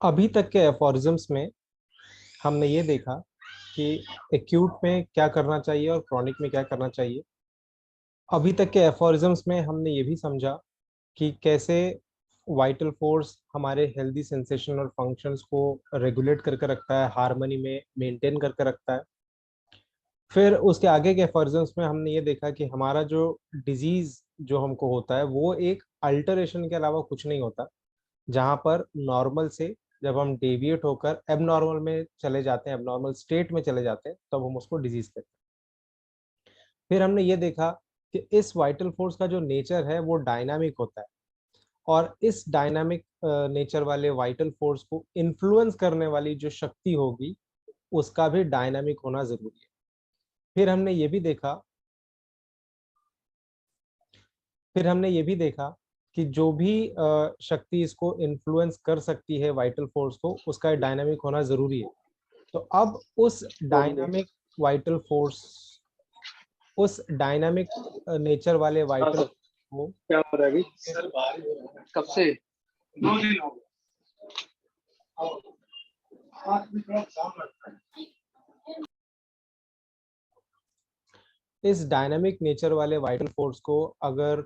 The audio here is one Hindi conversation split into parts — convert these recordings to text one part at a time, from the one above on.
अभी तक के एफोरिज्म्स में हमने ये देखा कि एक्यूट में क्या करना चाहिए और क्रॉनिक में क्या करना चाहिए। अभी तक के एफोरिज्म्स में हमने ये भी समझा कि कैसे वाइटल फोर्स हमारे हेल्दी सेंसेशन और फंक्शंस को रेगुलेट करके रखता है, हार्मनी में मेंटेन करके रखता है। फिर उसके आगे के एफोरिज्म्स में हमने ये देखा कि हमारा जो डिजीज जो हमको होता है वो एक अल्टरेशन के अलावा कुछ नहीं होता, जहां पर नॉर्मल से जब हम डेविएट होकर एबनॉर्मल में चले जाते हैं, एबनॉर्मल स्टेट में चले जाते हैं, तब हम उसको डिजीज कहते हैं। फिर हमने ये देखा कि इस वाइटल फोर्स का जो नेचर है वो डायनामिक होता है, और इस डायनामिक नेचर वाले वाइटल फोर्स को इन्फ्लुएंस करने वाली जो शक्ति होगी उसका भी डायनामिक होना जरूरी है। फिर हमने ये भी देखा फिर हमने ये भी देखा कि जो भी शक्ति इसको इन्फ्लुएंस कर सकती है वाइटल फोर्स को, उसका डायनामिक होना जरूरी है। तो अब ओके। वाइटल फोर्स उस डायनामिक नेचर वाले हाँ वाइटल सर, को क्या हो रहा है अभी? सर बाहर ही हो रहा है। कब से? 2 दिन हो गए। हाथ में थोड़ा जाम लगता है। इस डायनामिक नेचर वाले वाइटल फोर्स को अगर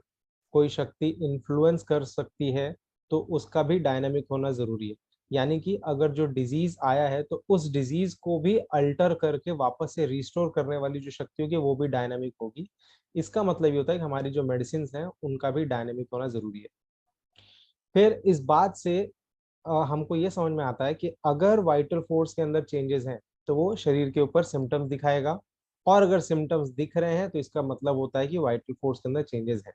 कोई शक्ति इन्फ्लुएंस कर सकती है तो उसका भी डायनामिक होना जरूरी है। यानी कि अगर जो डिजीज आया है तो उस डिजीज को भी अल्टर करके वापस से रिस्टोर करने वाली जो शक्ति होगी वो भी डायनामिक होगी। इसका मतलब ये होता है कि हमारी जो मेडिसिन हैं उनका भी डायनामिक होना जरूरी है। फिर इस बात से हमको ये समझ में आता है कि अगर वाइटल फोर्स के अंदर चेंजेस हैं तो वो शरीर के ऊपर सिम्टम्स दिखाएगा, और अगर सिम्टम्स दिख रहे हैं तो इसका मतलब होता है कि वाइटल फोर्स के अंदर चेंजेस हैं।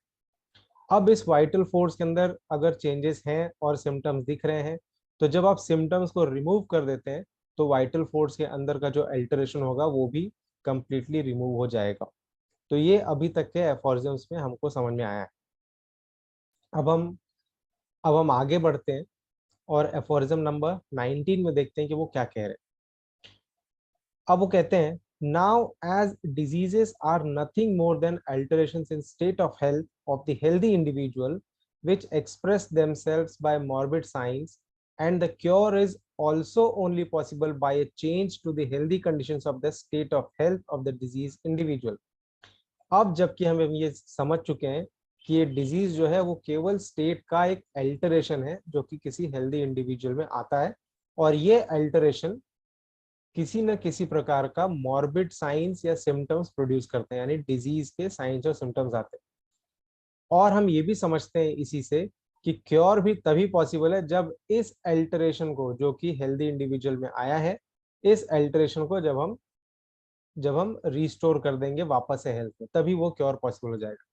अब इस वाइटल फोर्स के अंदर अगर चेंजेस हैं और सिम्टम्स दिख रहे हैं, तो जब आप सिम्टम्स को रिमूव कर देते हैं तो वाइटल फोर्स के अंदर का जो अल्टरेशन होगा वो भी कंप्लीटली रिमूव हो जाएगा। तो ये अभी तक के एफोरिज्म्स में हमको समझ में आया है। अब हम अब हम आगे बढ़ते हैं और एफोरिज्म नंबर 19 में देखते हैं कि वो क्या कह रहे हैं। अब वो कहते हैं, now as diseases are nothing more than alterations in state of health of the healthy individual which express themselves by morbid signs, and the cure is also only possible by a change to the healthy conditions of the state of health of the diseased individual। अब जबकि हम ये समझ चुके हैं कि ये डिजीज जो है वो केवल स्टेट का एक अल्टरेशन है जो कि किसी हेल्दी इंडिविजुअल में आता है, और ये अल्टरेशन किसी न किसी प्रकार का मॉर्बिड साइंस या सिम्टम्स प्रोड्यूस करते हैं, यानी डिजीज के साइंस और सिम्टम्स आते हैं। और हम ये भी समझते हैं इसी से कि क्योर भी तभी पॉसिबल है जब इस अल्टरेशन को, जो कि हेल्दी इंडिविजुअल में आया है, इस अल्टरेशन को जब हम रिस्टोर कर देंगे वापस से हेल्थ में, तभी वो क्योर पॉसिबल हो जाएगा।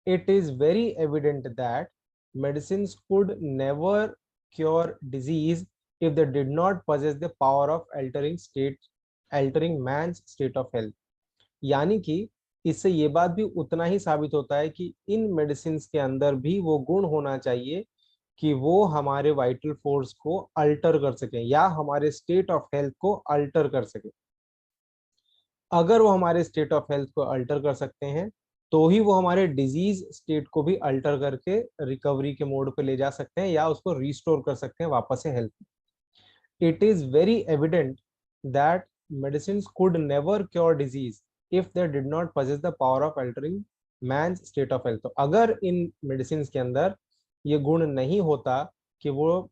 it is very evident that medicines could never cure disease if they did not possess the power of altering man's state of health। यानी कि इससे ये बात भी उतना ही साबित होता है कि इन मेडिसिन के अंदर भी वो गुण होना चाहिए कि वो हमारे वाइटल फोर्स को अल्टर कर सके या हमारे स्टेट ऑफ हेल्थ को अल्टर कर सके। अगर वो हमारे स्टेट ऑफ हेल्थ को अल्टर कर सकते हैं तो ही वो हमारे डिजीज स्टेट को भी अल्टर करके रिकवरी के मोड पे ले जा सकते हैं या उसको रिस्टोर कर सकते हैं वापस से health. It is very evident that medicine could never cure disease if they did not possess the power of altering man state of health. तो अगर इन मेडिसिन के अंदर ये गुण नहीं होता कि वो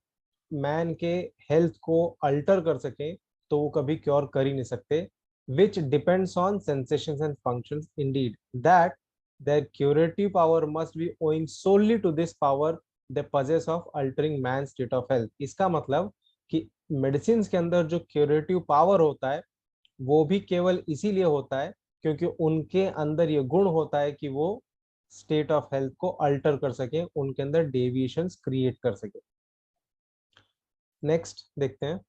मैन के हेल्थ को अल्टर कर सके, तो वो कभी क्योर कर ही नहीं सकते। which depends on sensations and functions, indeed that their curative power must be owing solely to this power they possess of altering man's state of health। इसका मतलब कि मेडिसिन के अंदर जो क्यूरेटिव पावर होता है वो भी केवल इसीलिए होता है क्योंकि उनके अंदर ये गुण होता है कि वो स्टेट ऑफ हेल्थ को अल्टर कर सके, उनके अंदर डेविएशंस क्रिएट कर सके। नेक्स्ट देखते हैं,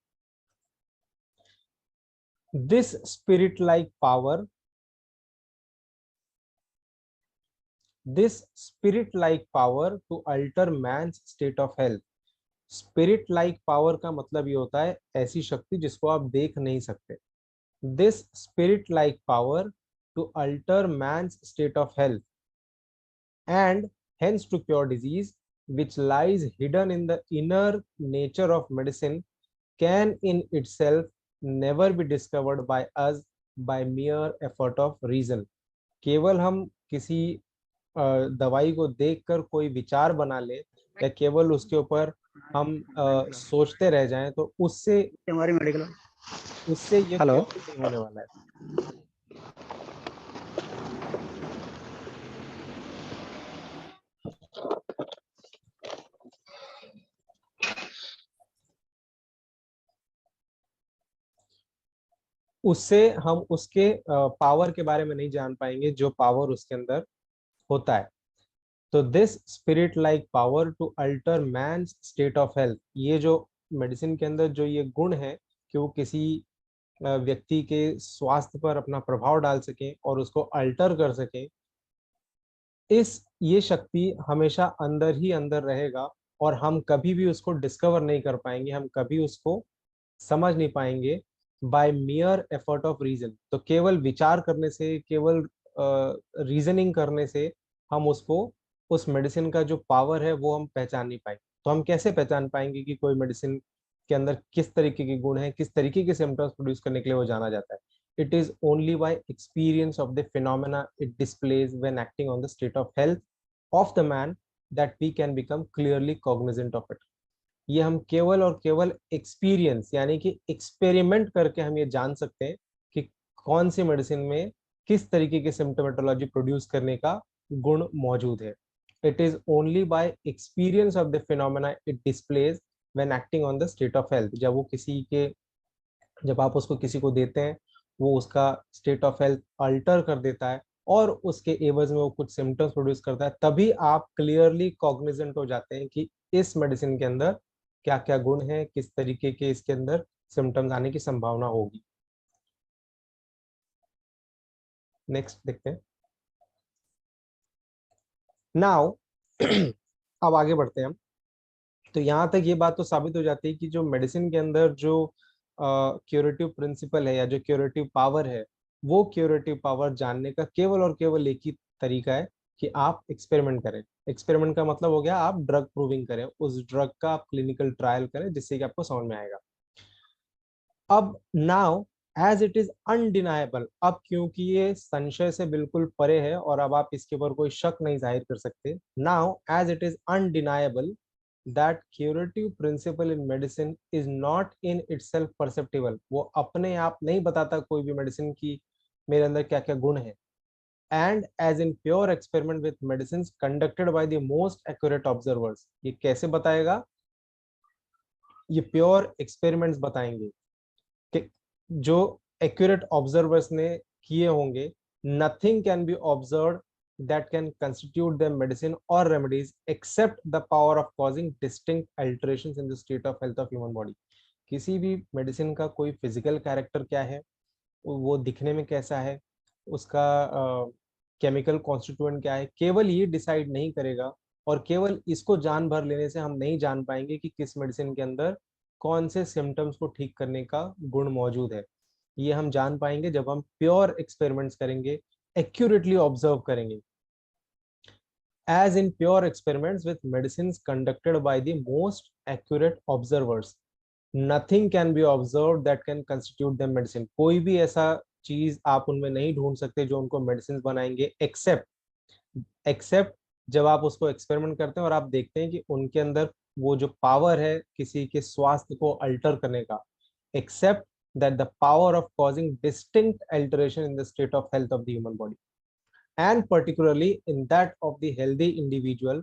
this spirit like power to alter man's state of health। Spirit like power का मतलब ये होता है ऐसी शक्ति जिसको आप देख नहीं सकते। This spirit like power to alter man's state of health and hence to cure disease, which lies hidden in the inner nature of medicine, can in itself never be discovered by us by mere effort of reason. केवल हम किसी दवाई को देखकर कोई विचार बना ले या केवल उसके ऊपर हम सोचते रह जाएं तो उससे हमारी मेडिकल उससे ये हेलो क्योर नहीं होने वाला है। उससे हम उसके पावर के बारे में नहीं जान पाएंगे जो पावर उसके अंदर होता है। तो this spirit like power to alter man state of health, ये जो मेडिसिन के अंदर जो ये गुण है कि वो किसी व्यक्ति के स्वास्थ्य पर अपना प्रभाव डाल सके और उसको अल्टर कर सके, ये शक्ति हमेशा अंदर ही अंदर रहेगा और हम कभी भी उसको डिस्कवर नहीं कर पाएंगे, हम कभी उसको समझ नहीं पाएंगे by mere effort of reason. तो केवल विचार करने से, केवल रीजनिंग करने से हम उसको, उस मेडिसिन का जो पावर है वो हम पहचान नहीं पाएंगे। तो हम कैसे पहचान पाएंगे कि कोई मेडिसिन के अंदर किस तरीके के गुण हैं, किस तरीके के सिम्टम्स प्रोड्यूस करने के लिए वो जाना जाता है? It is only by experience of the phenomena it displays when acting on the state of health of the man that we can become clearly cognizant of it. ये हम केवल और केवल एक्सपीरियंस यानी कि एक्सपेरिमेंट करके हम ये जान सकते हैं कि कौन सी मेडिसिन में किस तरीके की सिम्टोमेटोलॉजी प्रोड्यूस करने का गुण मौजूद है। It is only by experience of the phenomena it displays when acting on the state of health. जब आप उसको किसी को देते हैं, वो उसका स्टेट ऑफ हेल्थ अल्टर कर देता है और उसके एवज में वो कुछ सिम्टम्स प्रोड्यूस करता है, तभी आप क्लियरली कॉग्निजेंट हो जाते हैं कि इस मेडिसिन के अंदर क्या क्या गुण है, किस तरीके के इसके अंदर सिम्टम्स आने की संभावना होगी। नेक्स्ट देखते हैं। नाउ अब आगे बढ़ते हैं हम। तो यहाँ तक ये बात तो साबित हो जाती है कि जो मेडिसिन के अंदर जो क्यूरेटिव प्रिंसिपल है या जो क्यूरेटिव पावर है, वो क्यूरेटिव पावर जानने का केवल और केवल एक ही तरीका है कि आप एक्सपेरिमेंट करें। एक्सपेरिमेंट का मतलब हो गया आप ड्रग प्रूविंग करें, उस ड्रग का आप क्लिनिकल ट्रायल करें जिससे कि आपको समझ में आएगा। अब now as it is undeniable, अब क्योंकि ये संशय से बिल्कुल परे है और अब आप इसके ऊपर कोई शक नहीं जाहिर कर सकते, now as it is undeniable that curative principle in medicine is not in itself perceptible, वो अपने आप नहीं बताता कोई भी मेडिसिन की मेरे अंदर क्या क्या गुण है। and as in pure experiment with medicines conducted by the most accurate observers, ये कैसे बताएगा? ये प्योर एक्सपेरिमेंट्स बताएंगे कि जो एक्यूरेट ऑब्जर्वर्स ने किए होंगे। Nothing can be observe that can constitute them medicine or remedies except the power of causing distinct alterations in the state of health of human body। किसी भी मेडिसिन का कोई फिजिकल कैरेक्टर क्या है, वो दिखने में कैसा है, उसका केमिकल कॉन्स्टिट्यूएंट क्या है, केवल ये डिसाइड नहीं करेगा। और केवल इसको जान भर लेने से हम नहीं जान पाएंगे कि किस मेडिसिन के अंदर कौन से सिम्टम्स को ठीक करने का गुण मौजूद है। ये हम जान पाएंगे जब हम प्योर एक्सपेरिमेंट्स करेंगे, एक्यूरेटली ऑब्जर्व करेंगे। as in pure experiments with medicines conducted by the most accurate observers, nothing can be observed that can constitute them medicine। कोई भी ऐसा चीज आप उनमें नहीं ढूंढ सकते जो उनको मेडिसिन बनाएंगे, एक्सेप्ट जब आप उसको एक्सपेरिमेंट करते हैं और आप देखते हैं कि उनके अंदर वो जो पावर है किसी के स्वास्थ्य को अल्टर करने का, accept that the power of causing distinct alteration in the state of health of the human body and particularly in that of the healthy individual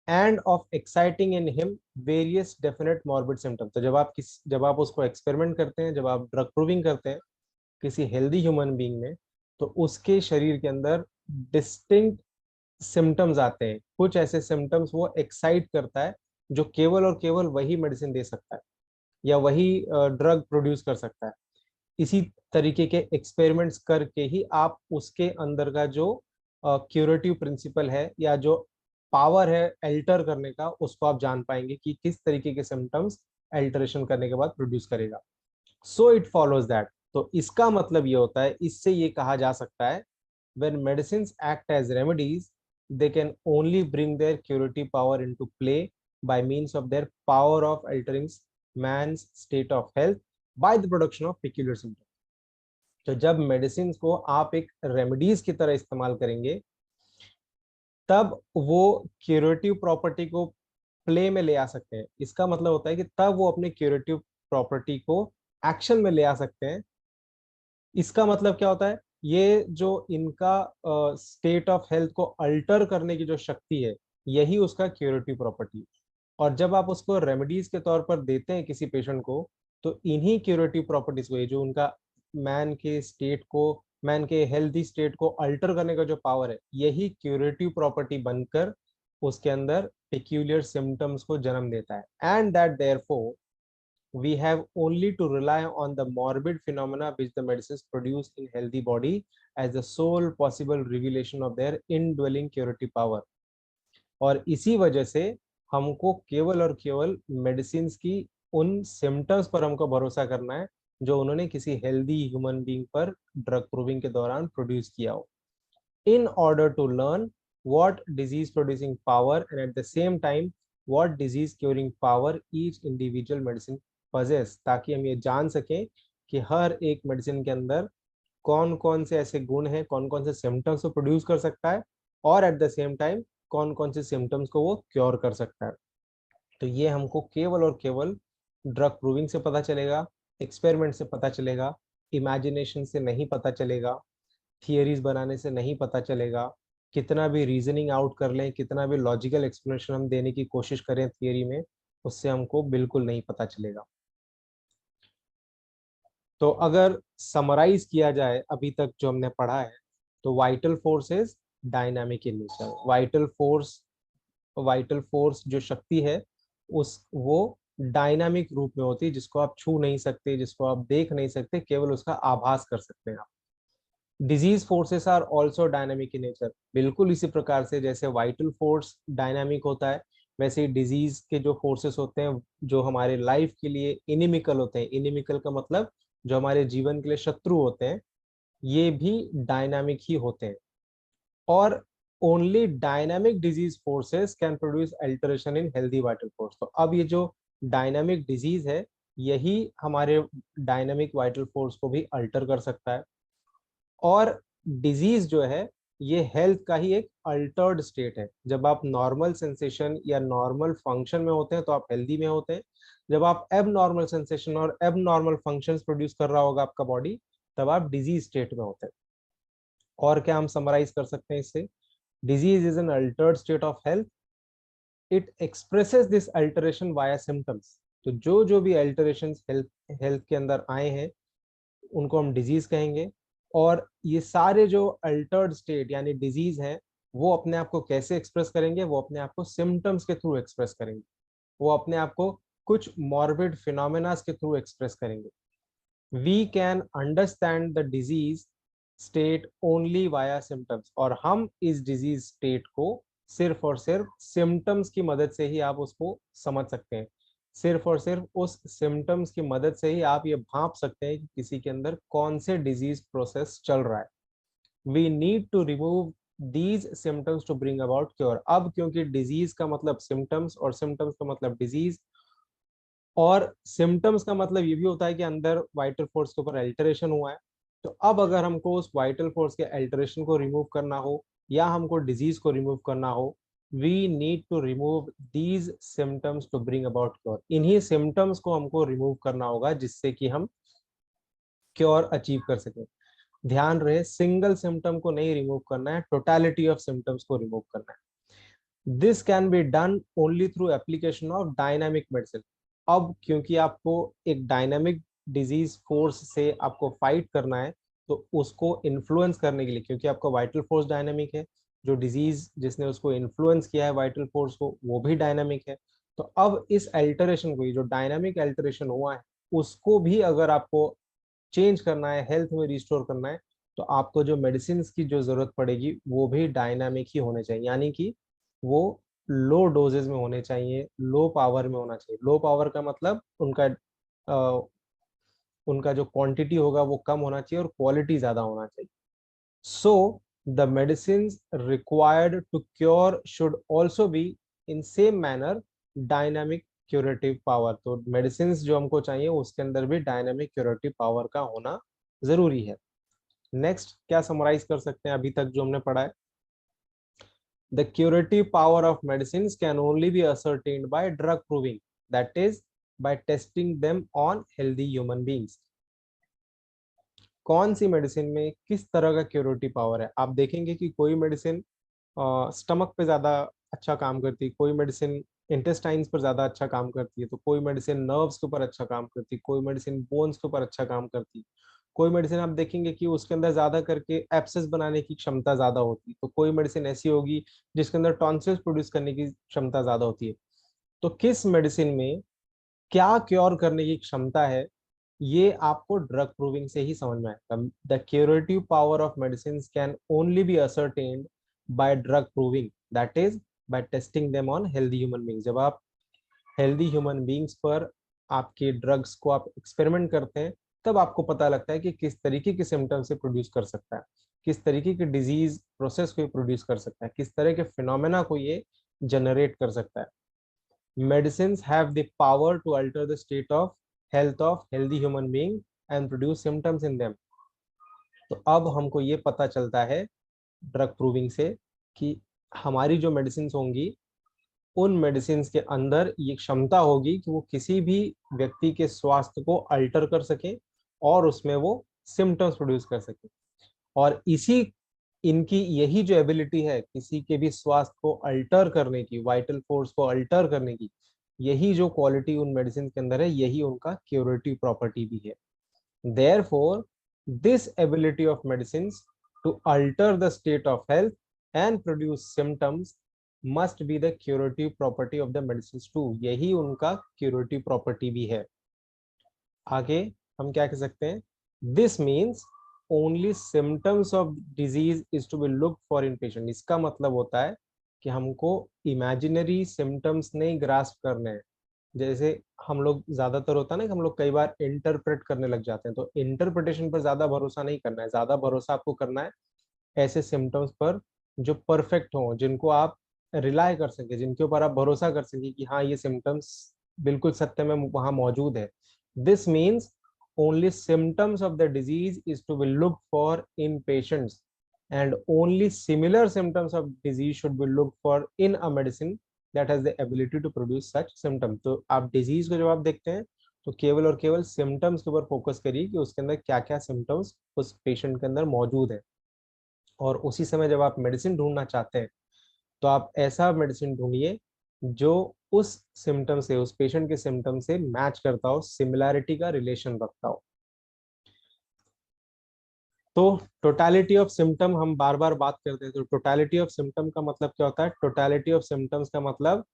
and of exciting in him various definite morbid symptoms। तो जब आप उसको एक्सपेरिमेंट करते हैं, जब आप ड्रग प्रूविंग करते हैं किसी हेल्दी ह्यूमन बीइंग में, तो उसके शरीर के अंदर डिस्टिंक्ट सिम्टम्स आते हैं। कुछ ऐसे सिम्टम्स वो एक्साइट करता है जो केवल और केवल वही मेडिसिन दे सकता है या वही ड्रग प्रोड्यूस कर सकता है। इसी तरीके के एक्सपेरिमेंट्स करके ही आप उसके अंदर का जो क्यूरेटिव प्रिंसिपल है या जो पावर है अल्टर करने का, उसको आप जान पाएंगे कि किस तरीके के सिम्टम्स अल्टरेशन करने के बाद प्रोड्यूस करेगा। सो इट फॉलोज दैट, तो इसका मतलब ये होता है, इससे ये कहा जा सकता है when medicines act as remedies they can only bring their curative power into play by means of their power of altering man's state of health by the production of peculiar symptoms. तो जब मेडिसिन को आप एक रेमेडीज की तरह इस्तेमाल करेंगे तब वो क्यूरेटिव प्रॉपर्टी को प्ले में ले आ सकते हैं। इसका मतलब होता है कि तब वो अपने क्यूरेटिव प्रॉपर्टी को एक्शन में ले आ सकते हैं। इसका मतलब क्या होता है, ये जो इनका स्टेट ऑफ हेल्थ को अल्टर करने की जो शक्ति है यही उसका क्यूरेटिव प्रॉपर्टी है। और जब आप उसको रेमेडीज के तौर पर देते हैं किसी पेशेंट को, तो इन्हीं क्यूरेटिव प्रॉपर्टीज को, ये जो उनका मैन के हेल्दी स्टेट को अल्टर करने का जो पावर है, यही क्यूरेटिव प्रॉपर्टी बनकर उसके अंदर पेक्यूलियर सिम्टम्स को जन्म देता है। And that therefore we have only to rely on the morbid phenomena which the medicines produce in healthy body as the sole possible revelation of their indwelling curative power। और इसी वजह से हमको केवल और केवल मेडिसिन की उन सिम्टम्स पर हमको भरोसा करना है जो उन्होंने किसी हेल्दी ह्यूमन बीइंग पर ड्रग प्रूविंग के दौरान प्रोड्यूस किया हो, in order to learn what disease producing power and at the same time what disease curing power each individual medicine possess, ताकि हम ये जान सकें कि हर एक मेडिसिन के अंदर कौन कौन से ऐसे गुण हैं, कौन कौन से सिम्टम्स को प्रोड्यूस कर सकता है और एट द सेम टाइम कौन कौन से सिम्टम्स को वो क्योर कर सकता है। तो ये हमको केवल और केवल ड्रग प्रूविंग से पता चलेगा, एक्सपेरिमेंट से पता चलेगा, इमेजिनेशन से नहीं पता चलेगा, थियरीज बनाने से नहीं पता चलेगा। कितना भी रीजनिंग आउट कर लें, कितना भी लॉजिकल एक्सप्लेनेशन हम देने की कोशिश करें थियरी में, उससे हमको बिल्कुल नहीं पता चलेगा। तो अगर समराइज किया जाए अभी तक जो हमने पढ़ा है, तो vital force is dynamic in nature. Vital force जो शक्ति है उस वो डायनामिक रूप में होती है, जिसको आप छू नहीं सकते, जिसको आप देख नहीं सकते, केवल उसका आभास कर सकते हैं आप। Disease forces are also dynamic in nature. बिल्कुल इसी प्रकार से जैसे वाइटल फोर्स डायनामिक होता है, वैसे ही डिजीज के जो फोर्सेस होते हैं जो हमारे लाइफ के लिए इनिमिकल होते हैं, इनिमिकल का मतलब जो हमारे जीवन के लिए शत्रु होते हैं, ये भी डायनामिक ही होते हैं। और only dynamic disease forces can produce alteration in healthy vital force. तो अब ये जो डायनामिक डिजीज है यही हमारे डायनामिक वाइटल फोर्स को भी अल्टर कर सकता है। और डिजीज जो है ये हेल्थ का ही एक अल्टर्ड स्टेट है। जब आप नॉर्मल सेंसेशन या नॉर्मल फंक्शन में होते हैं तो आप हेल्दी में होते हैं। जब आप एब नॉर्मल सेंसेशन और एब नॉर्मल फंक्शंस प्रोड्यूस कर रहा होगा आपका बॉडी, तब आप डिजीज स्टेट में होते हैं। और क्या हम समराइज कर सकते हैं इससे, disease is an Altered state of health, it expresses this alteration via symptoms. तो जो भी अल्टरेशन हेल्थ के अंदर आए हैं उनको हम डिजीज कहेंगे। और ये सारे जो अल्टर्ड स्टेट यानी डिजीज है वो अपने आप को कैसे एक्सप्रेस करेंगे, वो अपने आप को सिम्टम्स के थ्रू एक्सप्रेस करेंगे, वो अपने आप को कुछ मॉर्बिड फिनोमेनास के थ्रू एक्सप्रेस करेंगे। We can understand the disease state only via symptoms. और हम इस डिजीज स्टेट को सिर्फ और सिर्फ सिम्टम्स की मदद से ही आप उसको समझ सकते हैं। सिर्फ और सिर्फ उस सिम्टम्स की मदद से ही आप ये भांप सकते हैं कि किसी के अंदर कौन से डिजीज प्रोसेस चल रहा है। We need to remove these symptoms to bring about cure. अब क्योंकि डिजीज का मतलब सिम्टम्स और सिम्टम्स का मतलब डिजीज, और सिम्टम्स का मतलब ये भी होता है कि अंदर वाइटल फोर्स के ऊपर अल्टरेशन हुआ है, तो अब अगर हमको उस वाइटल फोर्स के अल्टरेशन को रिमूव करना हो या हमको डिजीज को रिमूव करना हो, we need to remove these symptoms to bring about cure. इन्हीं सिम्टम्स को हमको रिमूव करना होगा जिससे कि हम क्योर अचीव कर सके। ध्यान रहे, सिंगल सिम्टम को नहीं रिमूव करना है, टोटलिटी ऑफ सिम्टम्स को रिमूव करना है। This can be done only through application of dynamic medicine. अब क्योंकि आपको एक डायनामिक डिजीज फोर्स से आपको फाइट करना है, तो उसको इन्फ्लुएंस करने के लिए, क्योंकि आपका वाइटल फोर्स डायनामिक है, जो डिजीज जिसने उसको इन्फ्लुएंस किया है वाइटल फोर्स को वो भी डायनामिक है। तो अब इस अल्टरेशन को, ये जो डायनामिक अल्टरेशन हुआ है उसको भी अगर आपको चेंज करना है, हेल्थ में रिस्टोर करना है, तो आपको जो मेडिसिन की जो जरूरत पड़ेगी वो भी डायनामिक ही होने चाहिए। यानी कि वो लो डोजेज में होने चाहिए, लो पावर में होना चाहिए। लो पावर का मतलब उनका जो क्वांटिटी होगा वो कम होना चाहिए और क्वालिटी ज्यादा होना चाहिए। So the medicine required to cure should also be in same manner dynamic curative power. तो मेडिसिन जो हमको चाहिए उसके अंदर भी डायनामिक क्यूरेटिव पावर का होना जरूरी है। नेक्स्ट क्या समराइज कर सकते हैं अभी तक जो हमने पढ़ा है? The curative power of medicine can only be ascertained by drug proving, that is by testing them on healthy human beings. कौन सी मेडिसिन में किस तरह का क्यूरेटिव पावर है? आप देखेंगे कि कोई मेडिसिन स्टमक पे ज्यादा अच्छा काम करती है, कोई मेडिसिन इंटेस्टाइन्स पर ज्यादा अच्छा काम करती है, तो कोई मेडिसिन नर्व्स के ऊपर अच्छा काम करती है, कोई मेडिसिन बोन्स के ऊपर अच्छा काम करती है, कोई मेडिसिन आप देखेंगे कि उसके अंदर ज्यादा करके एब्सेस बनाने की क्षमता ज्यादा होती है, तो कोई मेडिसिन ऐसी होगी जिसके अंदर टॉन्सिल्स प्रोड्यूस करने की क्षमता ज्यादा होती है। तो किस मेडिसिन में क्या क्योर करने की क्षमता है, ये आपको ड्रग प्रूविंग से ही समझ में आएगा। The curative power of medicine can only be ascertained by drug proving, that is by testing them on healthy human beings. जब आप हेल्दी ह्यूमन बींग्स पर आपके ड्रग्स को आप एक्सपेरिमेंट करते हैं, तब आपको पता लगता है कि किस तरीके के सिम्टम्स से प्रोड्यूस कर सकता है, किस तरीके के डिजीज प्रोसेस को प्रोड्यूस कर सकता है, किस तरह के फिनोमेना को ये जनरेट कर सकता है। Medicines have the power to alter the state of health of healthy human being and produce symptoms in them. तो अब हमको ये पता चलता है ड्रग प्रूविंग से कि हमारी जो मेडिसिन होंगी उन मेडिसिन के अंदर ये क्षमता होगी कि वो किसी भी व्यक्ति के स्वास्थ्य को अल्टर कर सके और उसमें वो सिम्टम्स प्रोड्यूस कर सके। और इसी इनकी यही जो एबिलिटी है किसी के भी स्वास्थ्य को अल्टर करने की, वाइटल फोर्स को अल्टर करने की, यही जो क्वालिटी उन मेडिसिन के अंदर है, यही उनका क्यूरेटिव प्रॉपर्टी भी है। Therefore, this ability of medicines to alter the state of health and produce symptoms must be the curative property of the medicines too। यही उनका curative property भी है। आगे हम क्या कह सकते हैं? This means only symptoms of disease is to be looked for in patient। इसका मतलब होता है कि हमको imaginary symptoms नहीं ग्रास्प करने हैं। जैसे हम लोग ज्यादातर होता है ना कि हम लोग कई बार इंटरप्रेट करने लग जाते हैं, तो इंटरप्रिटेशन पर ज्यादा भरोसा नहीं करना है, ज्यादा भरोसा आपको करना है ऐसे सिम्टम्स पर जो परफेक्ट हो, जिनको आप रिलाय कर सके, जिनके ऊपर आप भरोसा कर सके कि हाँ ये सिम्टम्स बिल्कुल सत्य में वहां मौजूद है। This means only symptoms of the disease is to be looked for in patients and only similar symptoms of disease should be looked for in a medicine that has the ability to produce such symptoms। तो आप डिजीज को जब आप देखते हैं तो केवल और केवल सिम्टम्स के ऊपर फोकस करिए कि उसके अंदर क्या क्या सिम्टम्स उस पेशेंट के अंदर मौजूद है। और उसी समय जब आप मेडिसिन ढूंढना चाहते हैं तो आप ऐसा मेडिसिन ढूंढिए जो उस सिम्टम से, उस पेशेंट के सिम्टम से मैच करता हो, सिमिलैरिटी का रिलेशन रखता हो। तो टोटलिटी ऑफ सिम्टम हम बार बार बात करते हैं, तो टोटलिटी ऑफ सिम्टम का मतलब क्या होता है? टोटलिटी ऑफ सिम्टम्स का मतलब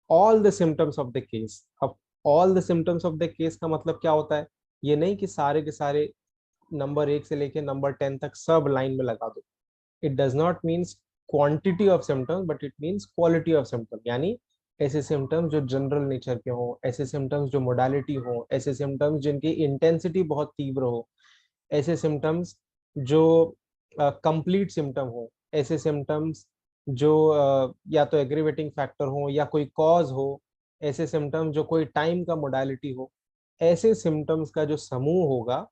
all the symptoms of the case. अब all the symptoms of the case का मतलब क्या होता है? ये नहीं कि सारे के सारे नंबर 1 से लेके नंबर 10 तक सब लाइन में लगा दो। It does not means quantity of symptoms but it means quality of symptom. यानी ऐसे सिम्टम्स जो जनरल नेचर के हो, ऐसे सिम्टम्स जो मोडालिटी हो, ऐसे सिम्टम्स जिनकी इंटेंसिटी बहुत तीव्र हो, ऐसे सिम्टम्स जो कंप्लीट सिम्टम हो, ऐसे सिम्टम्स जो या तो एग्रीवेटिंग फैक्टर हो या कोई कॉज हो, ऐसे सिम्टम्स जो कोई टाइम का मोडालिटी हो, ऐसे सिम्टम्स का जो समूह होगा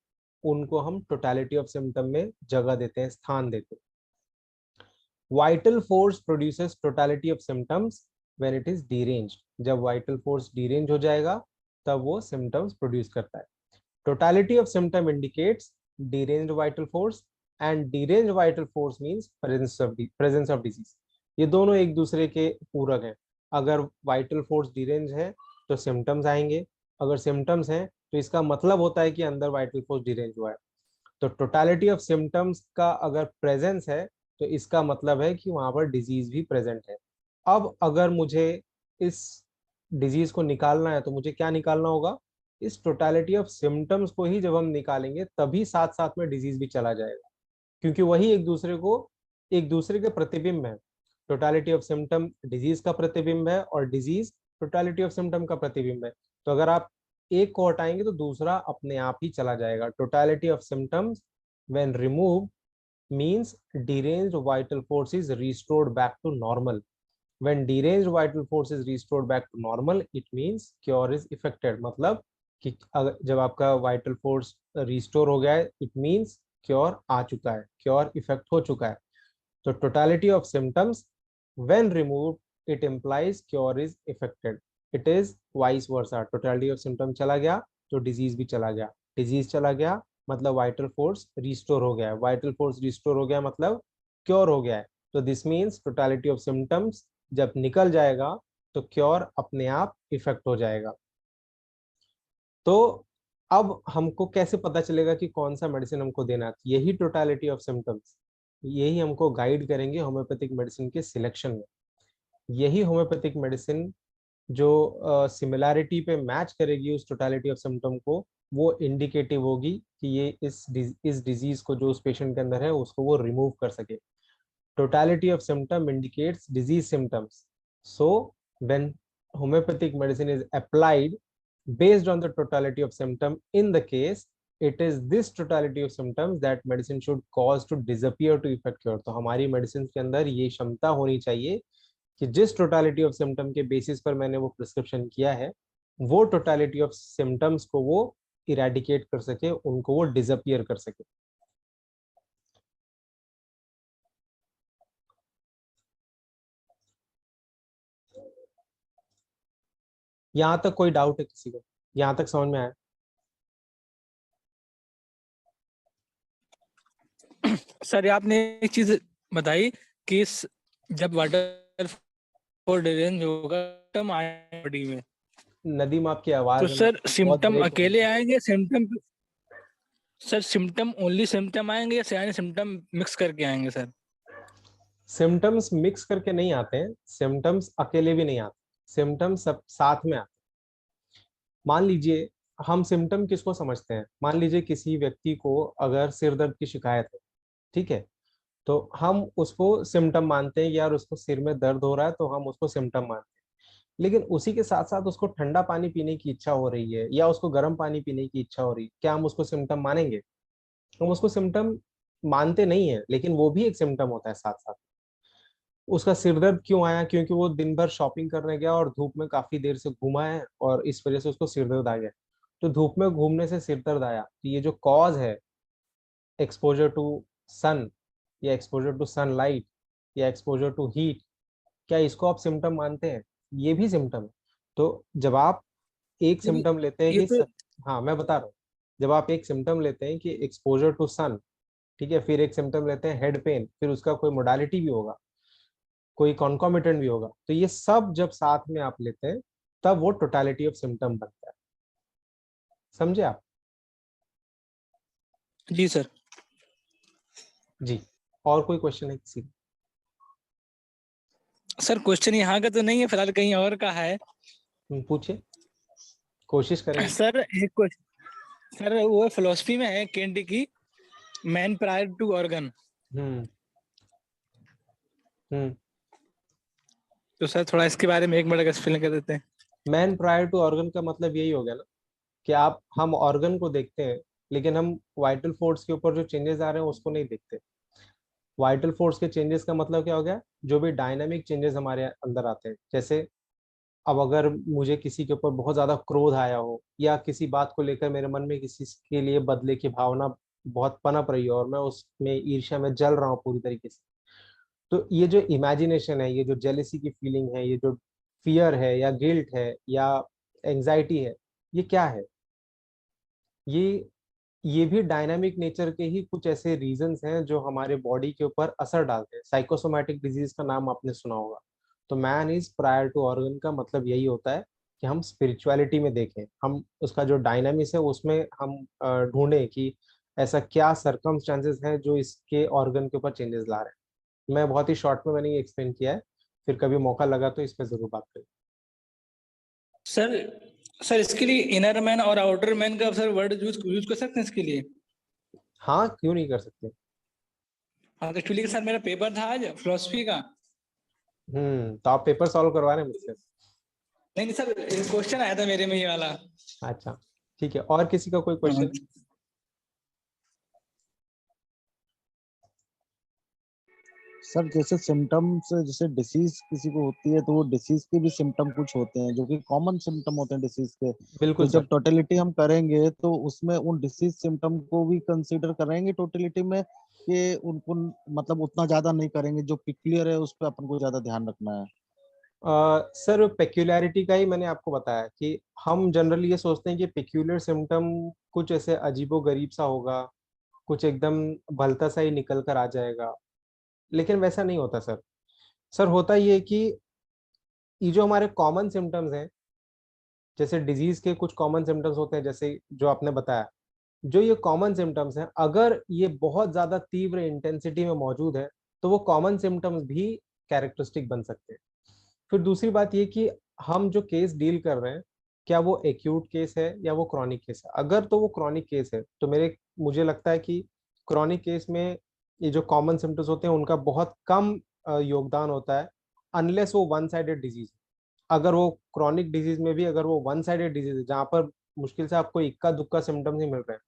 उनको हम टोटलिटी ऑफ सिम्टम में जगह देते हैं, स्थान देते हैं। Vital force produces totality of symptoms when it is deranged. जब वाइटल फोर्स डीरेंज हो जाएगा तब वो सिम्टम्स प्रोड्यूस करता है। Totality of symptom indicates deranged vital force and deranged vital force means presence of disease। ये दोनों एक दूसरे के पूरक हैं। अगर vital force deranged है तो symptoms आएंगे, अगर symptoms हैं तो इसका मतलब होता है कि अंदर vital force deranged हुआ है। तो totality of symptoms का अगर presence है तो इसका मतलब है कि वहां पर disease भी present है। अब अगर मुझे इस डिजीज को निकालना है तो मुझे क्या निकालना होगा? इस टोटलिटी ऑफ सिम्टम्स को ही जब हम निकालेंगे तभी साथ साथ में डिजीज भी चला जाएगा, क्योंकि वही एक दूसरे के प्रतिबिंब है। टोटलिटी ऑफ सिम्टम डिजीज का प्रतिबिंब है और डिजीज टोटलिटी ऑफ सिम्टम का प्रतिबिंब है। तो अगर आप एक को हटाएंगे तो दूसरा अपने आप ही चला जाएगा। Totality of symptoms when remove means deranged vital force is restored back to normal। When deranged vital force is restored back to normal, it means cure is effected. मतलब कि जब आपका vital force restore हो गया है, it means cure आ चुका है, cure effect हो चुका है. तो totality of symptoms when removed, it implies cure is effected. It is vice versa. Totality of symptom चला गया तो disease भी चला गया, disease चला गया मतलब vital force restore हो गया है, vital force restore हो गया मतलब cure हो गया है. तो this means totality of symptoms जब निकल जाएगा तो क्योर अपने आप इफेक्ट हो जाएगा. तो अब हमको कैसे पता चलेगा कि कौन सा मेडिसिन हमको देना है? यही टोटालिटी ऑफ सिम्टम्स, यही हमको गाइड करेंगे होम्योपैथिक मेडिसिन के सिलेक्शन में. यही होम्योपैथिक मेडिसिन जो सिमिलैरिटी पे मैच करेगी उस टोटालिटी ऑफ सिम्टम को, वो इंडिकेटिव होगी कि ये इस डिजीज को जो उस पेशेंट के अंदर है उसको वो रिमूव कर सके. Totality of symptom indicates disease symptoms. So when homeopathic medicine is applied based on the totality of symptom, in the case it is this totality of symptoms that medicine should cause to disappear to effect cure. तो हमारी मेडिसिन के अंदर ये क्षमता होनी चाहिए कि जिस टोटालिटी ऑफ सिम्टम के बेसिस पर मैंने वो प्रिस्क्रिप्शन किया है, वो टोटालिटी ऑफ सिम्टम्स को वो इरेडिकेट कर सके, उनको वो डिसअपियर कर सके. यहाँ तक कोई डाउट है किसी को? यहाँ तक समझ में आया? सर आपने एक चीज बताई कि जब वाटर फॉल डिरेंज होगा सिम्टम आए बॉडी में, नदीम आपकी आवाज तो सर सिम्टम ब्रेक अकेले आएंगे? Symptom sir symptom only symptom आएंगे या सारे सिम्टम मिक्स करके आएंगे सर? सिम्टम्स मिक्स करके नहीं आते हैं, सिम्टम्स अकेले भी नहीं आते, सिम्टम्स सब साथ में आते हैं. मान लीजिए हम सिम्टम किसको समझते हैं? मान लीजिए किसी व्यक्ति को अगर सिर दर्द की शिकायत है, ठीक है, तो हम उसको सिम्टम मानते हैं. यार उसको सिर में दर्द हो रहा है तो हम उसको सिम्टम मानते हैं. लेकिन उसी के साथ साथ उसको ठंडा पानी पीने की इच्छा हो रही है या उसको गर्म पानी पीने की इच्छा हो रही है, क्या हम उसको सिम्टम मानेंगे? हम उसको सिम्टम मानते नहीं है, लेकिन वो भी एक सिम्टम होता है साथ साथ. उसका सिर दर्द क्यों आया? क्योंकि वो दिन भर शॉपिंग करने गया और धूप में काफी देर से घूमा है और इस वजह से उसको सिर दर्द आ गया. तो धूप में घूमने से सिर दर्द आया, तो ये जो कॉज है, एक्सपोजर टू सन या एक्सपोजर टू सनलाइट या एक्सपोजर टू हीट, क्या इसको आप सिम्टम मानते हैं? ये भी सिम्टम है. तो जब आप एक सिम्टम लेते हैं ये कि तो हाँ मैं बता रहा हूँ, जब आप एक सिम्टम लेते हैं कि एक्सपोजर टू सन, ठीक है, फिर एक सिम्टम लेते हैं हेड पेन, फिर उसका कोई मोडालिटी भी होगा, कोई कॉन्कॉमिटेंट भी होगा, तो ये सब जब साथ में आप लेते हैं तब वो टोटालिटी ऑफ सिम्टम बनता है. समझे आप? जी सर. जी. और कोई क्वेश्चन है किसी? सर क्वेश्चन यहाँ का तो नहीं है फिलहाल, कहीं और का है. पूछे, कोशिश करेंगे. सर एक क्वेश्चन सर, वो फिलोसफी में है केंट की, मैन प्रायर टू ऑर्गन. हम्म. हम्म. तो सर थोड़ा इसके बारे में एक मिनट एक्सप्लेन कर देते हैं. मैन प्रायर टू ऑर्गन का मतलब यही हो गया ना कि हम ऑर्गन को देखते हैं लेकिन हम वाइटल फोर्स के ऊपर जो चेंजेस आ रहे हैं उसको नहीं देखते. वाइटल फोर्स के चेंजेस का मतलब क्या हो गया? जो भी डायनामिक चेंजेस हमारे अंदर आते हैं. जैसे अब अगर मुझे किसी के ऊपर बहुत ज्यादा क्रोध आया हो या किसी बात को लेकर मेरे मन में किसी के लिए बदले की भावना बहुत पनप रही हो और मैं उसमें ईर्ष्या में जल रहा हूँ पूरी तरीके से, तो ये जो इमेजिनेशन है, ये जो जेलिसी की फीलिंग है, ये जो फियर है या गिल्ट है या एंजाइटी है, ये क्या है? ये ये भी डायनामिक नेचर के ही कुछ ऐसे रीजंस हैं जो हमारे बॉडी के ऊपर असर डालते हैं. साइकोसोमैटिक डिजीज का नाम आपने सुना होगा. तो man is prior to organ का मतलब यही होता है कि हम स्पिरिचुअलिटी में देखें, हम उसका जो डायनामिक्स है उसमें हम ढूंढें कि ऐसा क्या सर्कमस्टांसेस हैं जो इसके ऑर्गन के ऊपर चेंजेस ला रहे हैं. मैं बहुत ही शॉर्ट में मैंने ये एक्सप्लेन किया है, फिर कभी मौका लगा तो इस पर जरूर बात करें. सर सर इसके लिए इनर मैन और आउटर मैन का सर वर्ड यूज कर सकते हैं इसके लिए? हाँ, क्यों नहीं कर सकते. हाँ तो एक्चुअली सर मेरा पेपर था आज फिलोसफी का. तो आप पेपर सॉल्व करवा रहे हैं मुझसे? नहीं नहीं सर, क्वेश्चन आया था मेरे में ये वाला. अच्छा ठीक है, और किसी का कोई क्वेश्चन? सर जैसे सिम्टम्स, जैसे डिसीज किसी को होती है तो वो डिसीज के भी सिम्टम कुछ होते हैं जो कि कॉमन सिम्टम होते हैं डिसीज के। बिल्कुल तो सर। जब टोटलिटी हम करेंगे तो उसमें उन डिसीज सिम्टम को भी कंसीडर करेंगे टोटलिटी में, कि उनको मतलब उतना ज्यादा नहीं करेंगे, जो पिक्युलियर है उस पर अपन को ज्यादा ध्यान रखना है। सर पेक्यूलैरिटी का ही मैंने आपको बताया कि हम जनरली ये सोचते हैं कि पेक्यूलर सिम्टम कुछ ऐसे अजीबो गरीब सा होगा, कुछ एकदम भलता सा ही निकल कर आ जाएगा, लेकिन वैसा नहीं होता सर। सर होता ये है कि ये जो हमारे कॉमन सिम्टम्स हैं, जैसे डिजीज के कुछ कॉमन सिम्टम्स होते हैं जैसे जो आपने बताया, जो ये कॉमन सिम्टम्स हैं अगर ये बहुत ज्यादा तीव्र इंटेंसिटी में मौजूद है तो वो कॉमन सिम्टम्स भी कैरेक्टरिस्टिक बन सकते हैं। फिर दूसरी बात ये कि हम जो केस डील कर रहे हैं, क्या वो एक्यूट केस है या वो क्रॉनिक केस है। अगर तो वो क्रॉनिक केस है तो मुझे लगता है कि क्रॉनिक केस में ये जो कॉमन सिम्टम्स होते हैं उनका बहुत कम योगदान होता है, अनलेस वो वन साइडेड डिजीज। अगर वो क्रॉनिक डिजीज में भी अगर वो वन साइडेड डिजीज है जहाँ पर मुश्किल से आपको इक्का दुक्का सिम्टम्स ही मिल रहे हैं,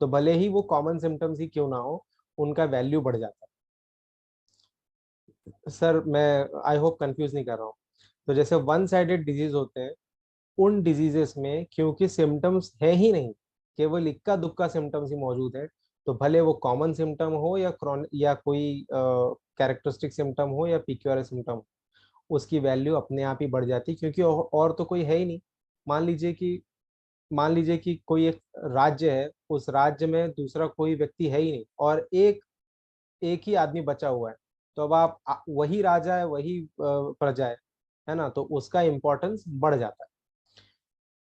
तो भले ही वो कॉमन सिम्टम्स ही क्यों ना हो, उनका वैल्यू बढ़ जाता है। सर मैं आई होप कंफ्यूज नहीं कर रहा हूँ। तो जैसे वन साइडेड डिजीज होते हैं, उन डिजीजेस में क्योंकि सिम्टम्स है ही नहीं, केवल इक्का दुक्का सिम्टम्स ही मौजूद है, तो भले वो कॉमन सिम्टम हो या या कोई कैरेक्टरिस्टिक सिम्टम हो या पीक्यूआरएस सिम्टम हो, उसकी वैल्यू अपने आप ही बढ़ जाती है, क्योंकि और तो कोई है ही नहीं। मान लीजिए कि मान लीजिए कि कोई एक राज्य है, उस राज्य में दूसरा कोई व्यक्ति है ही नहीं और एक एक ही आदमी बचा हुआ है, तो अब आप वही राजा है, वही प्रजा है ना, तो उसका इम्पोर्टेंस बढ़ जाता है।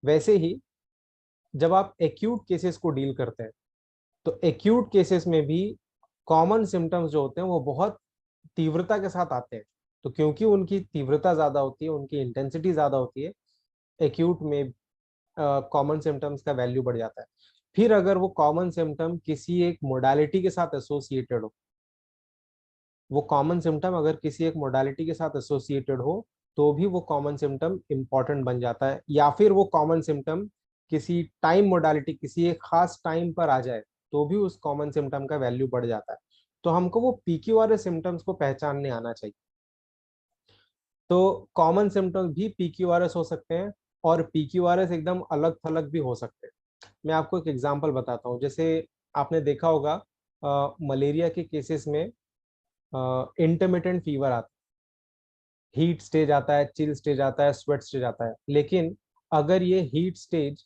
वैसे ही जब आप एक्यूट केसेस को डील करते हैं, तो एक्यूट केसेस में भी कॉमन सिम्टम्स जो होते हैं वो बहुत तीव्रता के साथ आते हैं। तो क्योंकि उनकी तीव्रता ज्यादा होती है, उनकी इंटेंसिटी ज्यादा होती है, एक्यूट में कॉमन सिम्टम्स का वैल्यू बढ़ जाता है। फिर अगर वो कॉमन सिम्टम किसी एक मोडालिटी के साथ एसोसिएटेड हो, वो कॉमन सिम्टम अगर किसी एक मोडालिटी के साथ एसोसिएटेड हो, तो भी वो कॉमन सिम्टम इंपॉर्टेंट बन जाता है। या फिर वो कॉमन सिम्टम किसी टाइम मोडालिटी, किसी एक खास टाइम पर आ जाए, तो भी उस कॉमन सिम्टम का वैल्यू बढ़ जाता है। तो हमको वो पीक्यूआरएस सिम्टम्स को पहचानने आना चाहिए। तो कॉमन सिम्टम्स भी पीक्यूआरएस हो सकते हैं और पीक्यूआरएस एकदम अलग थलग भी हो सकते हैं। मैं आपको एक एग्जांपल बताता हूँ। जैसे आपने देखा होगा मलेरिया के केसेस में इंटरमिटेंट फीवर आता है, हीट स्टेज आता है, चिल स्टेज आता है, स्वेट स्टेज आता है। लेकिन अगर ये हीट स्टेज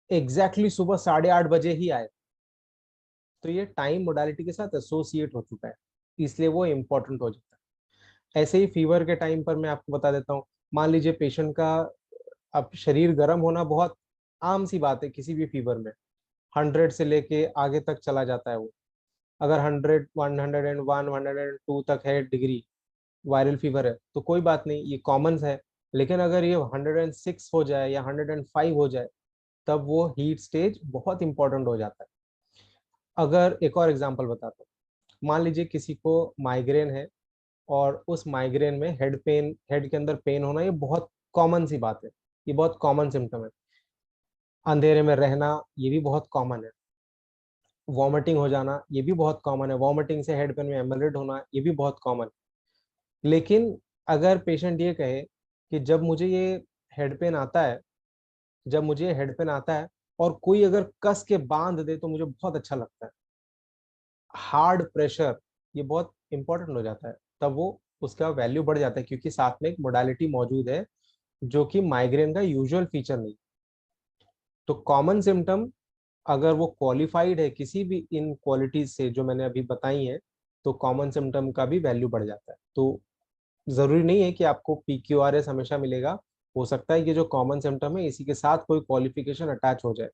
एग्जैक्टली सुबह 8:30 बजे ही आए, तो ये टाइम मोडालिटी के साथ एसोसिएट हो चुका है, इसलिए वो इम्पोर्टेंट हो जाता है। ऐसे ही फीवर के टाइम पर मैं आपको बता देता हूँ। मान लीजिए पेशेंट का अब शरीर गर्म होना बहुत आम सी बात है, किसी भी फीवर में 100 से लेके आगे तक चला जाता है वो। अगर 100, 101, 102 तक है डिग्री वायरल फीवर है तो कोई बात नहीं, ये कॉमन है। लेकिन अगर ये 106 हो जाए या 105 हो जाए, तब वो हीट स्टेज बहुत इंपॉर्टेंट हो जाता है। अगर एक और एग्जांपल बताता हूँ, मान लीजिए किसी को माइग्रेन है और उस माइग्रेन में हेड पेन, हेड के अंदर पेन होना, ये बहुत कॉमन सी बात है, ये बहुत कॉमन सिम्टम है। अंधेरे में रहना, ये भी बहुत कॉमन है। वॉमिटिंग हो जाना, ये भी बहुत कॉमन है। वॉमिटिंग से हेड पेन में एमलेट होना, ये भी बहुत कॉमन है। लेकिन अगर पेशेंट ये कहे कि जब मुझे ये हेड पेन आता है, जब मुझे ये हेड पेन आता है और कोई अगर कस के बांध दे तो मुझे बहुत अच्छा लगता है, हार्ड प्रेशर, ये बहुत इंपॉर्टेंट हो जाता है, तब वो उसका वैल्यू बढ़ जाता है, क्योंकि साथ में एक मोडालिटी मौजूद है जो कि माइग्रेन का यूजुअल फीचर नहीं। तो कॉमन सिम्टम अगर वो क्वालिफाइड है किसी भी इन क्वालिटीज से जो मैंने अभी बताई हैं, तो कॉमन सिम्टम का भी वैल्यू बढ़ जाता है। तो जरूरी नहीं है कि आपको पीक्यूआरएस हमेशा मिलेगा, हो सकता है कि जो कॉमन सिम्टम है इसी के साथ कोई क्वालिफिकेशन अटैच हो जाए।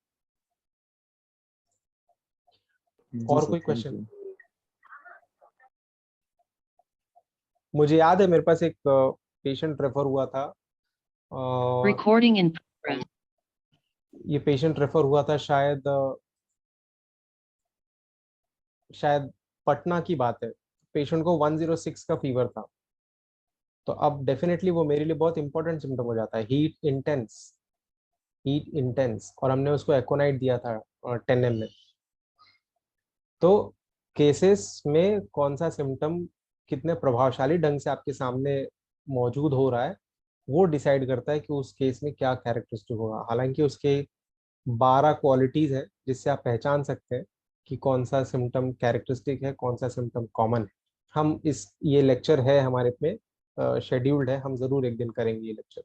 जी और सर, कोई थैंक क्वेश्चन? यू। मुझे याद है मेरे पास एक पेशेंट रेफर हुआ था, और Recording in progress. ये पेशेंट रेफर हुआ था शायद शायद पटना की बात है। पेशेंट को 106 का फीवर था। तो अब डेफिनेटली वो मेरे लिए बहुत इंपॉर्टेंट सिम्टम हो जाता है, हीट इंटेंस, हीट इंटेंस, और हमने उसको एकोनाइट दिया था 10 ml। तो केसेस में कौन सा सिम्टम कितने प्रभावशाली ढंग से आपके सामने मौजूद हो रहा है, वो डिसाइड करता है कि उस केस में क्या कैरेक्टरिस्टिक होगा। हालांकि उसके 12 क्वालिटीज है जिससे आप पहचान सकते हैं कि कौन सा सिम्टम कैरेक्टरिस्टिक है, कौन सा सिम्टम कॉमन है। हम इस ये लेक्चर है हमारे में शेड्यूल्ड है, हम जरूर एक दिन करेंगे ये लेक्चर।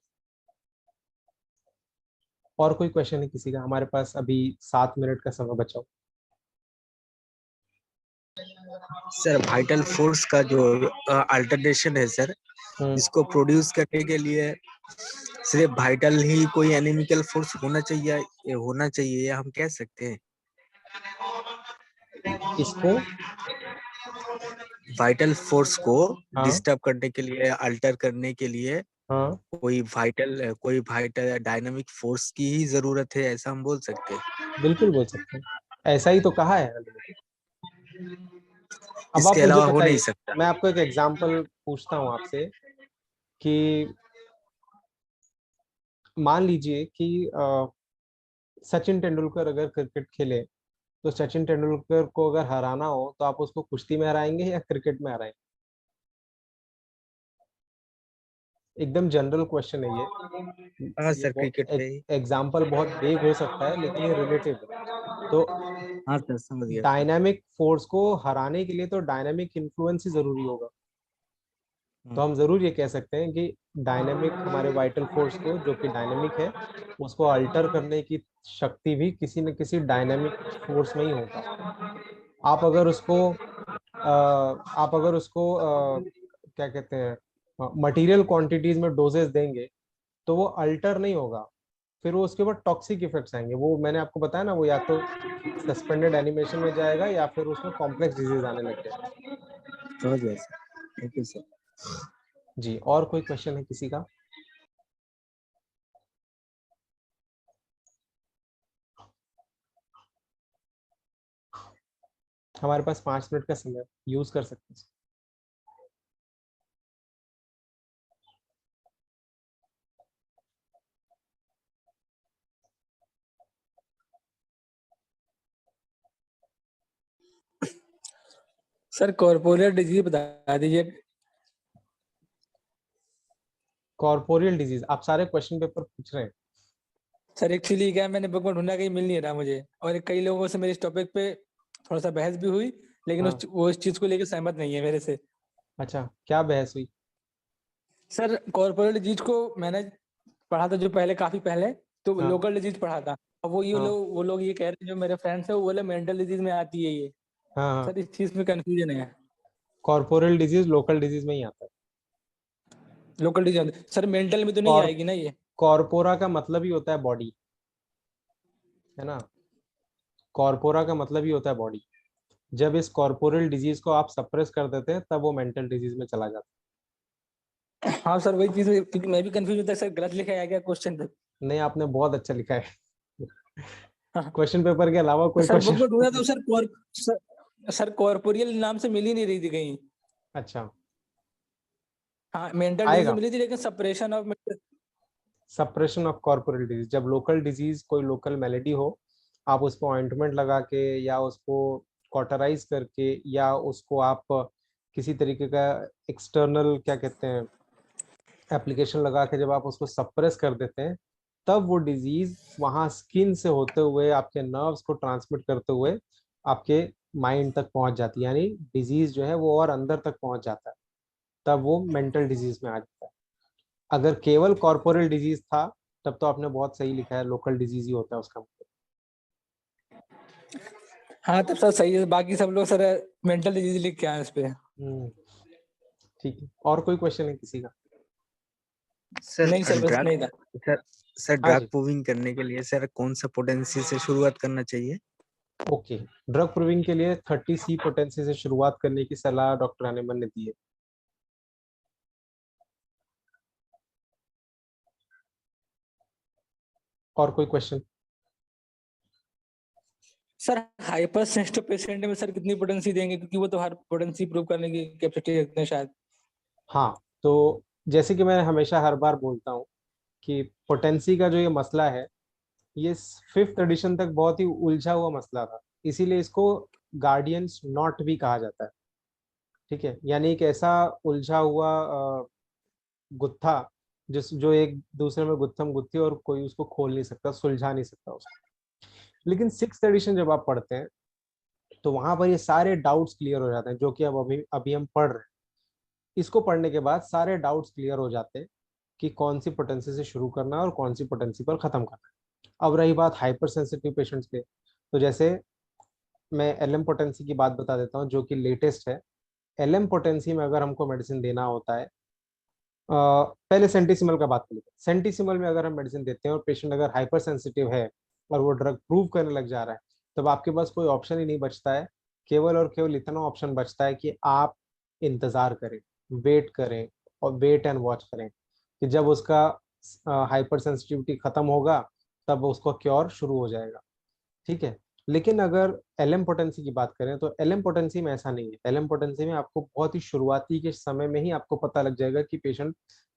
और कोई क्वेश्चन है किसी का? हमारे पास अभी 7 मिनट का समय बचा। सर वाइटल फोर्स का जो अल्टरनेशन है सर, इसको प्रोड्यूस करने के लिए सिर्फ वाइटल ही कोई एनालिटिकल फोर्स होना चाहिए या हम कह सकते हैं इसको वाइटल फोर्स को हाँ डिस्टर्ब करने के लिए, अल्टर करने के लिए हाँ कोई वाइटल डायनामिक फोर्स की ही जरूरत है, ऐसा हम बोल सकते हैं? बिल्कुल बोल सकते हैं, ऐसा ही तो कहा है। अब आप इसके मुझे अलावा हो नहीं बताइए, सकता। मैं आपको एक एग्जांपल पूछता हूँ आपसे कि मान लीजिए कि सचिन तेंदुलकर अगर क्रिकेट खेले, तो सचिन तेंदुलकर को अगर हराना हो तो आप उसको कुश्ती में हराएंगे या क्रिकेट में हराएंगे? एकदम जनरल क्वेश्चन है ये। हाँ ये सर, क्रिकेट पे ही। एग्जाम्पल बहुत वेग हो सकता है लेकिन ये रिलेटिव है। तो हाँ सर, समझ गया सर। डायनामिक फोर्स को हराने के लिए तो डायनामिक इन्फ्लुएंस ही जरूरी होगा। तो हम जरूर ये कह सकते हैं कि डायनामिक हमारे वाइटल फोर्स को, जो कि डायनामिक है, उसको अल्टर करने की शक्ति भी किसी न किसी डायनामिक फोर्स में ही होगा। आप अगर उसको क्या कहते हैं, मटेरियल क्वांटिटीज में डोजेस देंगे तो वो अल्टर नहीं होगा, फिर वो उसके बाद टॉक्सिक इफेक्ट्स आएंगे। वो मैंने आपको बताया ना, वो या तो सस्पेंडेड एनिमेशन में जाएगा या फिर उसमें कॉम्प्लेक्स डिजीज आने लग जाएगा। समझ गया सर, थैंक यू सर। जी, और कोई क्वेश्चन है किसी का? हमारे पास 5 मिनट का समय यूज कर सकते हैं। सर कॉर्पोरियल डिजीज बता दीजिए। कॉर्पोरियल डिजीज, आप सारे क्वेश्चन पेपर पूछ रहे हैं? सर एक्चुअली क्या है, मैंने बुक में ढूंढा, कहीं मिल नहीं रहा मुझे, और कई लोगों से मेरे इस टॉपिक पे थोड़ा सा बहस भी हुई, लेकिन हाँ। वो इस चीज को लेकर सहमत नहीं है मेरे से। अच्छा, क्या बहस हुई? सर कॉर्पोरेट डिजीज को मैंने पढ़ा था जो पहले, काफी पहले, तो हाँ लोकल डिजीज पढ़ा था। अब हाँ वो लोग ये कह रहे हैं, जो मेरे फ्रेंड्स है वो बोले मेंटल डिजीज में आती है ये। हाँ हाँ। सर इस चीज में कंफ्यूजन है। कॉर्पोरियल डिजीज लोकल डिजीज में ही आता है। लोकल डिजीज सर मेंटल में तो नहीं कॉर आएगी ना ये? कॉर्पोरा का मतलब ही होता है बॉडी, है ना? कॉर्पोरा का मतलब ही होता है बॉडी। जब इस कॉर्पोरल डिजीज को आप सप्रेस कर देते हैं तब वो मेंटल डिजीज में चला जाता हाँ सर वही चीज, क्योंकि मैं भी कंफ्यूज होता है सर, गलत लिखा है क्या क्वेश्चन पे? है। नहीं, आपने बहुत अच्छा लिखा है। हाँ। क्वेश्चन पेपर के अलावा तो कोई सर बुक में क्वेश्चन? ढूंढा तो सर कॉर्पोरियल नाम से मिल ही नहीं रही थी कहीं। अच्छा, हाँ मेंटल डिजीज आएगा। मिली थी, लेकिन suppression of. Suppression of corporal disease, जब लोकल डिजीज, कोई लोकल मेलेडी हो, आप उसको ऑइंटमेंट लगा के या उसको कॉटराइज करके या उसको आप किसी तरीके का एक्सटर्नल क्या कहते हैं एप्लीकेशन लगा के जब आप उसको सप्रेस कर देते हैं, तब वो डिजीज वहां स्किन से होते हुए आपके नर्व्स को ट्रांसमिट करते हुए आपके माइंड तक पहुंच जाती है, यानी डिजीज जो है वो और अंदर तक पहुंच जाता है, तब वो मेंटल डिजीज में आ जाता है। अगर केवल कॉर्पोरल डिजीज था तब तो आपने बहुत सही लिखा है, लोकल डिजीज ही होता है उसका मतलब। हाँ तब सर सही है, बाकी सब लोग सर मेंटल डिजीज लिख के आए उस पे। ठीक है, और कोई क्वेश्चन है किसी का? सर नहीं सर बस ड्रग नहीं था। सर सर हाँ ड्रग जी, प्रूविंग करने के लिए सर कौन सा पोटेंसी से शुरुआत करना चाहिए? ओके। ड्रग प्रूविंग के लिए 30C पोटेंसी से शुरुआत करने की सलाह डॉक्टर हनीमन ने दी है। और कोई question? Sir hyper sensitive patient में सर कितनी पोटेंसी देंगे, क्योंकि वो तो हर पोटेंसी प्रूव करने की कैपेसिटी रखते हैं शायद। हाँ, तो जैसे कि मैं हमेशा हर बार बोलता हूँ कि पोटेंसी का जो ये मसला है, ये 5th एडिशन तक बहुत ही उलझा हुआ मसला था, इसीलिए इसको गार्डियंस नॉट भी कहा जाता है। ठीक है, यानी एक ऐसा उलझा हुआ गुत्था जो एक दूसरे में गुत्थम गुत्थी और कोई उसको खोल नहीं सकता, सुलझा नहीं सकता उसको। लेकिन सिक्स्थ एडिशन जब आप पढ़ते हैं तो वहां पर ये सारे डाउट्स क्लियर हो जाते हैं, जो कि अब अभी अभी हम पढ़ रहे हैं। इसको पढ़ने के बाद सारे डाउट्स क्लियर हो जाते हैं कि कौन सी पोटेंसी से शुरू करना है और कौन सी पोटेंसी पर खत्म करना है। अब रही बात हाइपर सेंसिटिव पेशेंट्स के, तो जैसे मैं एलएम पोटेंसी की बात बता देता हूँ जो कि लेटेस्ट है। एलएम पोटेंसी में अगर हमको मेडिसिन देना होता है, पहले सेंटीसिमल का बात करें। सेंटीसिमल में अगर हम मेडिसिन देते हैं और पेशेंट अगर हाइपर सेंसिटिव है और वो ड्रग प्रूव करने लग जा रहा है, तब आपके पास कोई ऑप्शन ही नहीं बचता है। केवल और केवल इतना ऑप्शन बचता है कि आप इंतजार करें, वेट करें और वेट एंड वॉच करें कि जब उसका हाइपर सेंसिटिविटी खत्म होगा तब उसका क्योर शुरू हो जाएगा। ठीक है, लेकिन अगर एलएम पोटेंसी की बात करें तो एलएम पोटेंसी में ऐसा नहीं है। एलएम पोटेंसी में आपको बहुत ही शुरुआती के समय में ही आपको पता लग जाएगा कि पेशेंट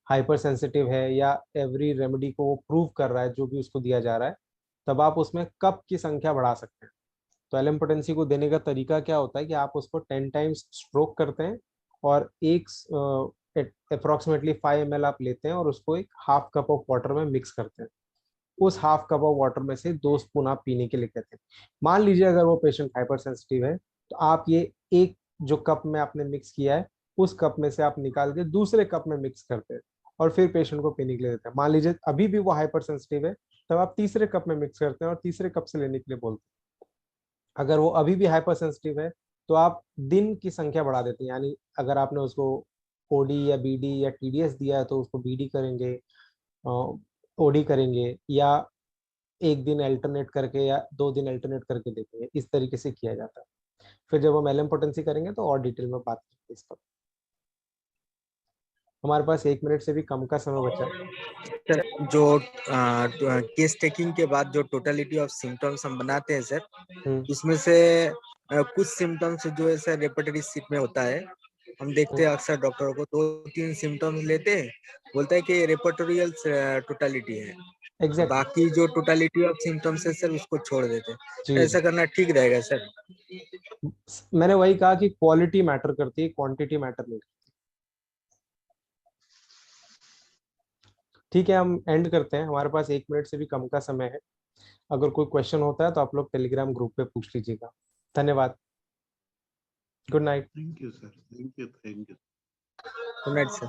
हाइपर सेंसिटिव है या एवरी रेमेडी को वो प्रूव कर रहा है जो भी उसको दिया जा रहा है। तब आप उसमें कप की संख्या बढ़ा सकते हैं। तो एलएम पोटेंसी को देने का तरीका क्या होता है कि आप उसको 10 टाइम्स स्ट्रोक करते हैं और एक अप्रोक्सीमेटली 5 ml आप लेते हैं और उसको एक हाफ कप ऑफ वाटर में मिक्स करते हैं। उस हाफ कप ऑफ वाटर में से 2 स्पून आप पीने के लिए कहते हैं। मान लीजिए अगर वो पेशेंट हाइपर सेंसिटिव है तो आप ये एक जो कप में आपने मिक्स किया है उस कप में से आप निकाल के दूसरे कप में मिक्स करते हैं और फिर पेशेंट को पीने के लिए देते हैं। मान लीजिए अभी भी वो हाइपर सेंसिटिव है, तब आप तीसरे कप में मिक्स करते हैं और तीसरे कप से लेने के लिए बोलते हैं। अगर वो अभी भी हाइपर सेंसिटिव है तो आप दिन की संख्या बढ़ा देते हैं, यानी अगर आपने उसको ओडी या बीडी या टीडीएस दिया है तो उसको बीडी करेंगे, ओडी करेंगे, या एक दिन अल्टरनेट करके या 2 दिन अल्टरनेट करके देखेंगे। इस तरीके से किया जाता है। फिर जब हम एलएम पोटेंसी करेंगे तो और डिटेल में बात करेंगे इस पर। हमारे पास 1 मिनट से भी कम का समय बचा है। सर जो केस टेकिंग के बाद जो टोटलिटी ऑफ सिम्टम्स हम बनाते हैं सर, उसमें से कुछ सिम्टम्स जो है सर रेपर्टरी सीट में होता है। हम देखते हैं अक्सर डॉक्टरों को 2-3 सिम्टम्स लेते हैं, बोलता है कि रेपर्टोरियल टोटलिटी है, एग्जैक्ट बाकी जो टोटलिटी ऑफ सिम्टम्स है सर उसको छोड़ देते हैं। जी जी, ऐसा करना ठीक रहेगा सर? मैंने वही कहा कि क्वालिटी मैटर करती है, क्वांटिटी मैटर नहीं करती। ठीक है, हम एंड करते हैं, हमारे पास 1 मिनट से भी कम का समय है। अगर कोई क्वेश्चन होता है तो आप लोग टेलीग्राम ग्रुप पे पूछ लीजिएगा। धन्यवाद। Good night. Thank you sir, thank you. Good night sir.